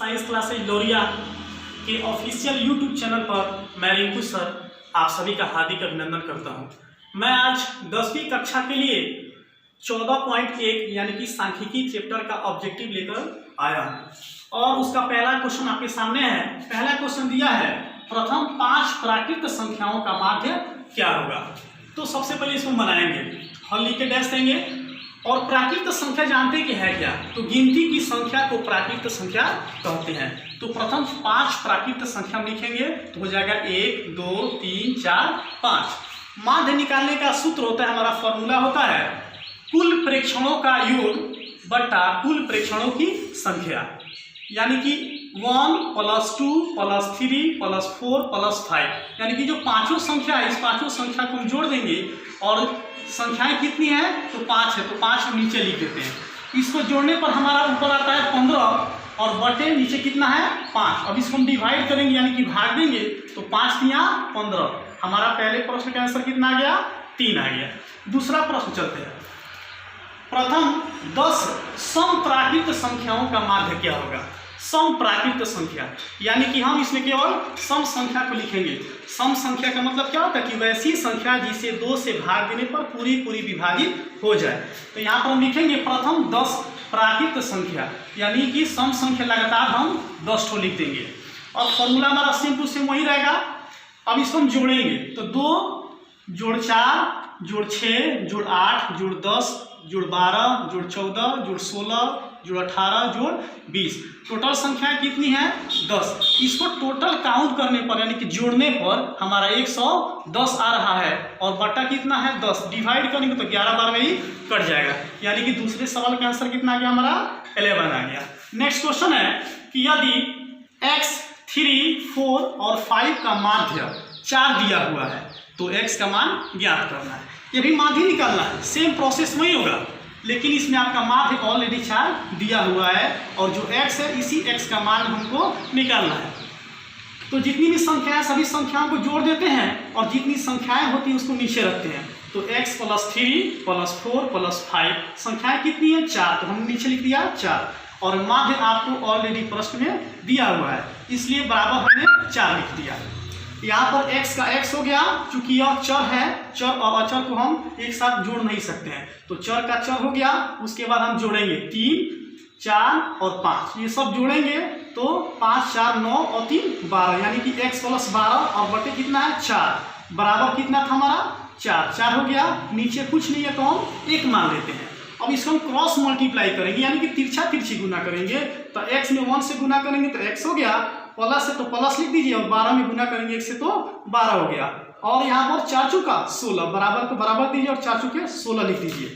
Science classes लोरिया के official YouTube channel पर मैं रिंकू सर आप सभी का हार्दिक अभिनंदन करता हूं। मैं आज 10वीं कक्षा के लिए 14.1 यानी कि सांख्यिकी चैप्टर का ऑब्जेक्टिव लेकर आया हूं और उसका पहला क्वेश्चन आपके सामने है। पहला क्वेश्चन दिया है प्रथम 5 प्राकृत संख्याओं का माध्य क्या होगा। तो सबसे पहले इसको बनाएंगे, हल लिख के डैश देंगे। और प्राकृत संख्या जानते कि है क्या, तो गिनती की संख्या को प्राकृत संख्या कहते हैं। तो प्रथम 5 प्राकृत संख्या हम लिखेंगे तो हो जाएगा 1 2 3 4 5। माध्य निकालने का सूत्र होता है, हमारा फॉर्मूला होता है कुल प्रेक्षणों का योग बटा कुल प्रेक्षणों की संख्या, यानी कि 1 + 2 + 3 + 4 + 5, यानी कि जो पांचों संख्या है इस पांचों संख्या को हम जोड़ देंगे और संख्याएं कितनी है तो 5 है, तो 5 हम नीचे लिख देते हैं। इसको जोड़ने पर हमारा ऊपर आता है 15 और बटे नीचे कितना है 5। अब इसको हम डिवाइड करेंगे यानी कि भाग देंगे तो 5 × 15। हमारा पहले प्रश्न का आंसर कितना आ गया 3 आ गया। दूसरा प्रश्न चलते हैं। प्रथम 10 समप्राकृत संख्याओं का माध्य क्या होगा। समप्राकृत संख्या यानी कि हम इसमें केवल सम संख्या को लिखेंगे। सम संख्या का मतलब क्या होता है कि वैसी संख्या जिसे 2 से भाग देने पर पूरी विभाजित हो जाए। तो यहाँ पर हम लिखेंगे प्रथम 10 प्राकृत संख्या, यानी कि सम संख्या लगातार हम 10 ठो लिख देंगे और फॉर्मूला हमारा सेम टू सेम वही रहेगा। अब इसको हम जोड़ेंगे तो 2 जोड़ 4 जोड़ 6 जोड़ 8 जोड़ 10 जोड़ 12 जोड़ 14 जोड़ 16 जोड़ 18 जोड़ 20, टोटल संख्या कितनी है 10। इसको टोटल काउंट करने पर यानी कि जोड़ने पर हमारा 110 आ रहा है और बटा कितना है 10। डिवाइड करेंगे तो 11 बार में ही कट जाएगा, यानी कि दूसरे सवाल का आंसर कितना आ गया हमारा 11 आ गया। नेक्स्ट क्वेश्चन है कि यदि x 3 4 और 5 का माध्य 4 दिया हुआ है तो x का मान ज्ञात करना है। ये भी माध्य निकालना है, सेम प्रोसेस वही होगा, लेकिन इसमें आपका माध्य ऑलरेडी 4 दिया हुआ है और जो x है इसी x का मान हमको निकालना है। तो जितनी भी संख्या है सभी संख्याओं को जोड़ देते हैं और जितनी संख्याएं होती हैं उसको नीचे रखते हैं। तो x + 3 + 4 + 5 संख्याएं कितनी है 4, तो हमने नीचे लिख दिया 4 और माध्य आपको ऑलरेडी प्रश्न में दिया हुआ है इसलिए बराबर हमने 4 लिख दिया। यहाँ पर x का x हो गया, चूंकि यह चर है, चर और अचर को हम एक साथ जोड़ नहीं सकते हैं, तो चर का चर हो गया। उसके बाद हम जोड़ेंगे 3 4 और 5, ये सब जोड़ेंगे तो 5 4 9 और 3 12, यानी कि x + 12 और बटे कितना है 4 बराबर कितना था हमारा 4 हो गया। नीचे कुछ नहीं है तो हम 1 मान लेते हैं। अब इसको हम क्रॉस मल्टीप्लाई करेंगे यानी कि तिरछा तिरछी गुना करेंगे, तो x में 1 से गुना करेंगे तो x हो गया, प्लस है तो प्लस लिख दीजिए और 12 में गुना करेंगे 1 से तो 12 हो गया। और यहाँ पर 4 चुका 16, बराबर को बराबर दीजिए और 4 चुके 16 लिख दीजिए।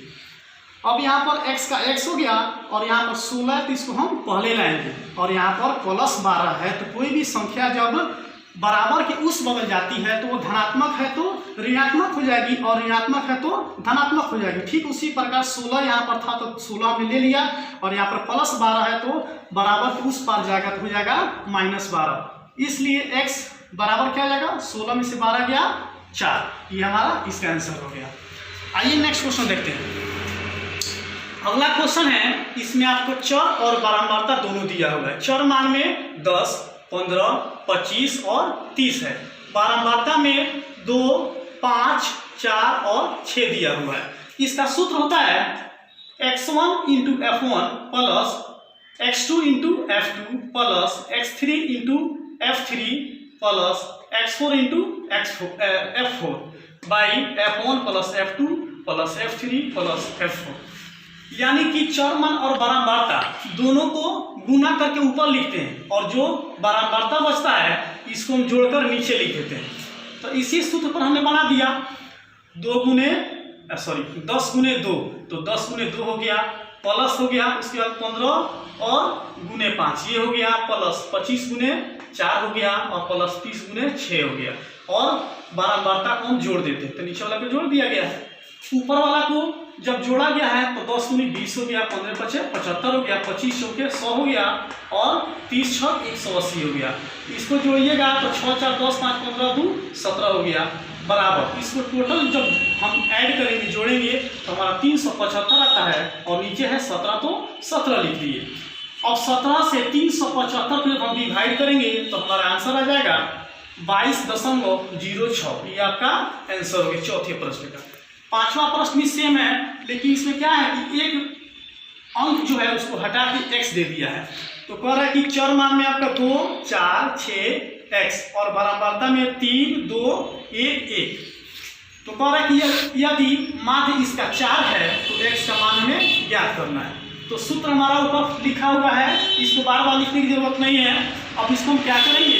अब यहाँ पर x का x हो गया और यहाँ पर 16 है तो इसको हम पहले लाएंगे और यहाँ पर +12 है, तो कोई भी संख्या जब बराबर के उस बदल जाती है तो वो धनात्मक है तो ऋणात्मक हो जाएगी और ऋणात्मक है तो धनात्मक हो जाएगी। ठीक उसी प्रकार 16 यहाँ पर था तो 16 हमने ले लिया और यहाँ पर +12 है तो बराबर के उस पार जाएगा तो हो जाएगा -12, इसलिए x बराबर क्या हो जाएगा 16 में से 12 गया 4, ये हमारा इसका आंसर हो गया। आइए नेक्स्ट क्वेश्चन देखते हैं। अगला क्वेश्चन है, इसमें आपको चर और बारंबारता दोनों दिया हुआ है। चर मान में 10 15 25 और 30 है, बारंबारता में 2 5 4 और 6 दिया हुआ है। इसका सूत्र होता है x1 × f1 plus x2 × f2 plus x3 × f3 plus x4 × f4 by f1 plus f2 plus f3 plus f4, यानी कि चर मान और बारंबारता दोनों को गुना करके ऊपर लिखते हैं और जो बारंबारता बचता है इसको हम जोड़कर नीचे लिख देते हैं। तो इसी सूत्र पर हमने बना दिया 10 × 2, तो 10 × 2 हो गया, प्लस हो गया, उसके बाद 15 और गुने 5 ये हो गया, प्लस 25 × 4 हो गया और प्लस 30 × 6 हो गया और बारंबारता को हम जोड़ देते हैं। तो नीचे वाला को जोड़ दिया गया है, ऊपर वाला को जब जोड़ा गया है तो 10 × 20 हो गया, 15 × 5 75 हो गया, 25 × 4 100 हो गया और 30 × 6 180 हो गया। इसको जोड़िएगा तो 6 4 10 5 15 2 17 हो गया बराबर। इसको टोटल जब हम ऐड करेंगे जोड़ेंगे तो हमारा 375 आता है और नीचे है 17 तो 17 लिख दिए। अब 17 से 375 को हम डिवाइड करेंगे तो हमारा आंसर आ जाएगा 22.06। ये आपका आंसर हो गया चौथे प्रश्न का। पांचवा प्रश्न भी सेम है, लेकिन इसमें क्या है कि एक अंक जो है उसको हटा के x दे दिया है। तो कह रहा है कि चर मान में आपका 2, 4, 6 x और बराबरता में 3, 2, 1, 1। तो कह रहा है कि यदि माध्य इसका 4 है तो x का मान हमें ज्ञात करना है। तो सूत्र हमारा ऊपर लिखा हुआ है, इसको बार बार लिखने की जरूरत नहीं है। अब इसको हम क्या करेंगे,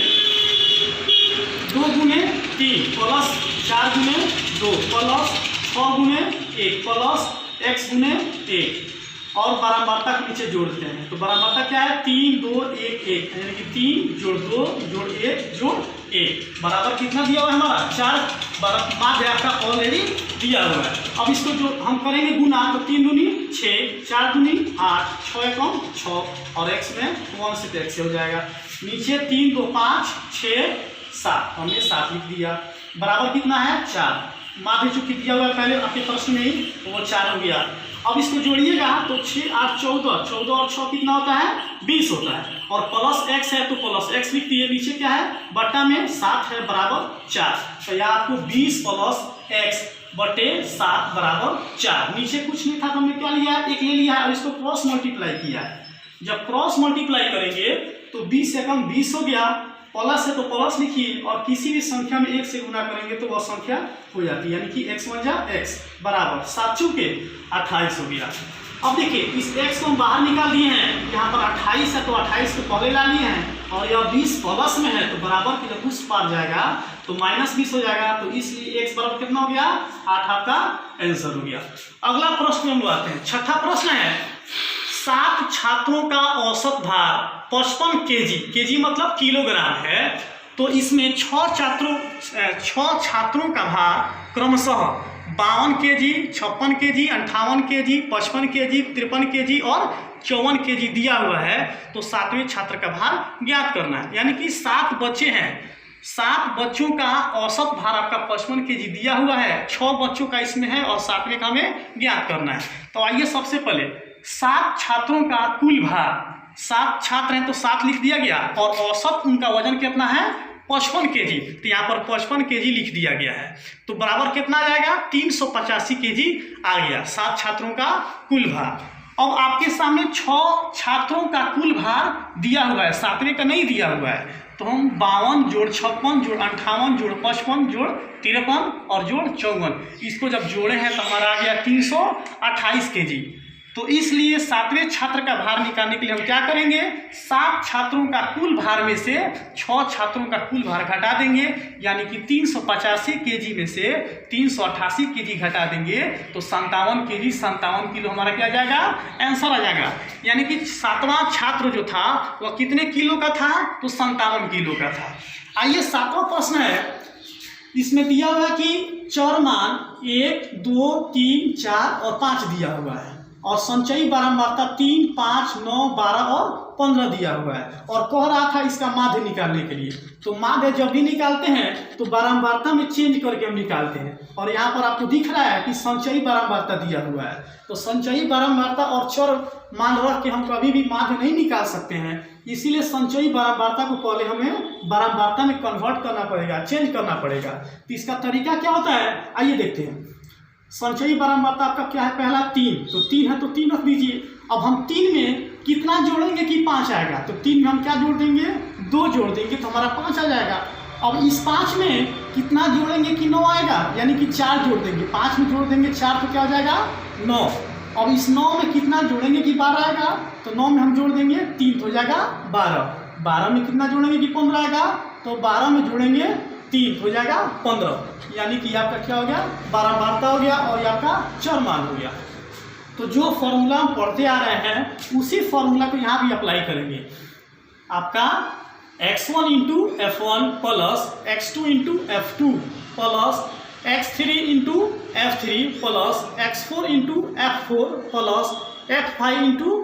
2 गुने 3 प्लस 4 गुने 2 प्लस 6 गुने 1 प्लस x गुने 1 और बराबरता के नीचे जोड़ देते हैं। तो बराबरता क्या है, 3, 2, 1, 1 यानी कि 3 जोड़ 2 जोड़ 1 जोड़ 1 बराबर कितना दिया हुआ है हमारा 4। माध्य आपका ऑलरेडी दिया हुआ है। अब इसको जो हम करेंगे गुना, तो 3 दूनी 6, 4 दूनी 8, 6 एकम 6 और x में 1 से x हो जाएगा। नीचे 3, 2, 5, 6, 7 हमने 7 लिख दिया। बराबर कितना है 4। माध्य जो दिया हुआ है पहले आपके प्रश्न में ही, तो वो 4 हो गया। अब इसको जोड़िएगा तो 6, 8, 14, 14 और 6 कितना होता है 20 होता है। और प्लस x है तो प्लस x लिख दिए। नीचे क्या है, बट्टा में 7 है बराबर 4। तो यह आपको 20 प्लस x बटे 7 बराबर 4। नीचे कुछ नहीं था तो हमने क्या लिया है, 1 ले लिया है और इसको क्रॉस मल्टीप्लाई किया है। जब क्रॉस मल्टीप्लाई करेंगे तो 20 से कम 20 हो गया, प्लस है तो प्लस लिखिए और किसी भी संख्या में 1 से गुना करेंगे तो वह संख्या हो जाती है, यानी कि x = x बराबर 7 चुके 28 हो गया। अब देखिए इस x को हम बाहर निकाल दिए हैं, यहाँ पर 28 है तो 28 को पहले ला लिए हैं और यह 20 प्लस में है तो बराबर की जब उस पार जाएगा तो -20 हो जाएगा। तो इसलिए x बराबर कितना हो गया 8 आपका आंसर हो गया। अगला प्रश्न हम लाते हैं। छठा प्रश्न है, 7 छात्रों का औसत भार 55 केजी मतलब किलोग्राम है। तो इसमें 6 छात्रों का भार क्रमशः 52 KG, 56 KG, 58 KG, 55 KG, 53 KG और 54 केजी दिया हुआ है। तो 7वें छात्र का भार ज्ञात करना है, यानी कि 7 बच्चे हैं, 7 बच्चों का औसत भार आपका 55 केजी दिया हुआ है, 6 बच्चों का इसमें है और 7वें का हमें ज्ञात करना है। तो आइए सबसे पहले 7 छात्रों का कुल भार, 7 छात्र हैं तो 7 लिख दिया गया और औसत उनका वजन कितना है 55 केजी। तो यहाँ पर 55 केजी लिख दिया गया है। तो बराबर कितना आ जाएगा 385 केजी आ गया 7 छात्रों का कुल भार। अब आपके सामने 6 छात्रों का कुल भार दिया हुआ है, 7वें का नहीं दिया हुआ है। तो हम 52 जोड़ 56 जोड़ 58 जोड़ 55 जोड़ 53 और जोड़ 54 इसको जब जोड़े हैं तो हमारा आ गया 328 केजी। तो इसलिए 7वें छात्र का भार निकालने के लिए हम क्या करेंगे, 7 छात्रों का कुल भार में से 6 छात्रों का कुल भार घटा देंगे, यानी कि 385 केजी में से 388 केजी घटा देंगे तो 57 केजी 57 किलो हमारा क्या जाएगा आंसर आ जाएगा। यानी कि 7वां छात्र जो था वह कितने किलो का था, तो 57 किलो का था। आइए 7वां प्रश्न है, इसमें दिया हुआ है कि चर मान 1, 2, 3, 4 और 5 दिया हुआ है और संचयी बारंबारता 3, 5, 9, 12 और 15 दिया हुआ है और कह रहा था इसका माध्य निकालने के लिए। तो माध्य जब भी निकालते हैं तो बारंबारता में चेंज करके हम निकालते हैं और यहाँ पर आपको दिख रहा है कि संचयी बारंबारता दिया हुआ है। तो संचयी बारंबारता और चर मान रख के हम कभी भी माध्य नहीं निकाल सकते हैं, इसीलिए संचयी बारंबारता को पहले हमें बारंबारता में कन्वर्ट करना पड़ेगा, चेंज करना पड़ेगा। तो इसका तरीका क्या होता है, आइए देखते हैं। संचयी बारंबारता आपका क्या है, पहला 3, तो 3 है तो 3 रख दीजिए। अब हम 3 में कितना जोड़ेंगे कि 5 आएगा, तो 3 में हम क्या जोड़ देंगे 2 जोड़ देंगे तो हमारा 5 आ जाएगा। अब इस 5 में कितना जोड़ेंगे कि 9 आएगा, यानी कि 4 जोड़ देंगे, 5 में जोड़ देंगे 4 तो क्या हो जाएगा 9। अब इस 9 में कितना जोड़ेंगे कि 12 आएगा, तो 9 में हम जोड़ देंगे 3 तो हो जाएगा 12। 12 में कितना जोड़ेंगे कि 15 आएगा, तो 12 में जोड़ेंगे 3 हो जाएगा 15, यानी कि आपका क्या हो गया बारंबारता हो गया और आपका चर मान हो गया। तो जो फॉर्मूला हम पढ़ते आ रहे हैं उसी फॉर्मूला को यहाँ भी अप्लाई करेंगे। आपका x1 into f1 plus x2 into f2 plus x3 into f3 plus x4 into f4 plus f5 into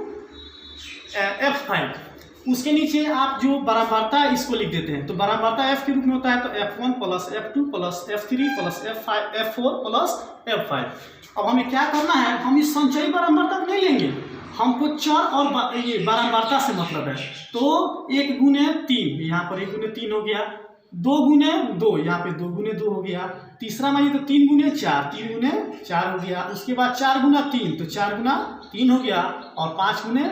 f5। उसके नीचे आप जो बारंबारता है इसको लिख देते हैं। तो बारंबारता f के रूप में होता है तो f1 plus f2 plus f3 plus f4 plus f5। अब हमें क्या करना है, हम इस संचयी बारंबारता को नहीं लेंगे, हमको चर और ये बारंबारता से मतलब है। तो 1 गुने 3, यहाँ पर 1 गुने 3 हो गया, 2 गुने 2, यहाँ पे 2 गुने 2 हो गया। तीसरा मानिए तो 3 गुने 4, 3 गुने 4 हो गया। उसके बाद 4 गुना 3, तो 4 गुना 3 हो गया, और 5 गुने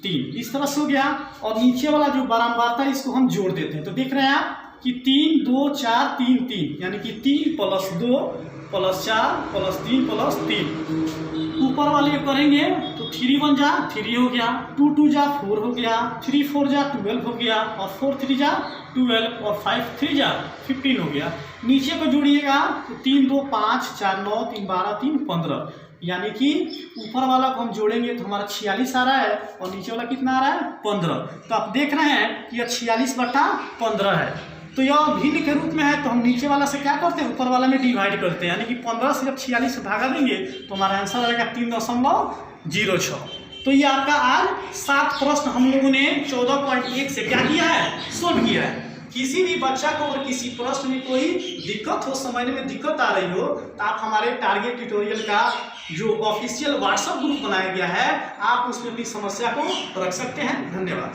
3, इस तरह से हो गया। और नीचे वाला जो बारंबारता है इसको हम जोड़ देते हैं। तो देख रहे हैं आप कि 3 2 4 3 3, यानी कि 3 + 2 + 4 + 3 + 3। ऊपर वाले करेंगे तो 3 1 जा 3 हो गया, 2 2 जा 4 हो गया, 3 4 जा 12 हो गया, और 4 3 जा 12, और 5 3 जा 15 हो गया। नीचे को जोड़िएगा तो 3 2 5 4 9 3 12 3 15, यानी कि ऊपर वाला को हम जोड़ेंगे तो हमारा 46 आ रहा है, और नीचे वाला कितना आ रहा है 15। तो आप देख रहे हैं कि यह 46/15 है। तो यह भिन्न के रूप में है, तो हम नीचे वाला से क्या करते हैं, ऊपर वाला में डिवाइड करते हैं, यानी कि 15 से जब 46 से भागा देंगे तो हमारा आंसर आएगा 3.06। तो ये आपका आज 7 प्रश्न हम लोगों ने 14.1 से क्या किया है, सोल्व किया है। किसी भी बच्चा को अगर किसी प्रश्न में कोई दिक्कत हो, समझने में दिक्कत आ रही हो, तो आप हमारे टारगेट ट्यूटोरियल का जो ऑफिशियल व्हाट्सएप ग्रुप बनाया गया है, आप उसमें अपनी समस्या को रख सकते हैं। धन्यवाद।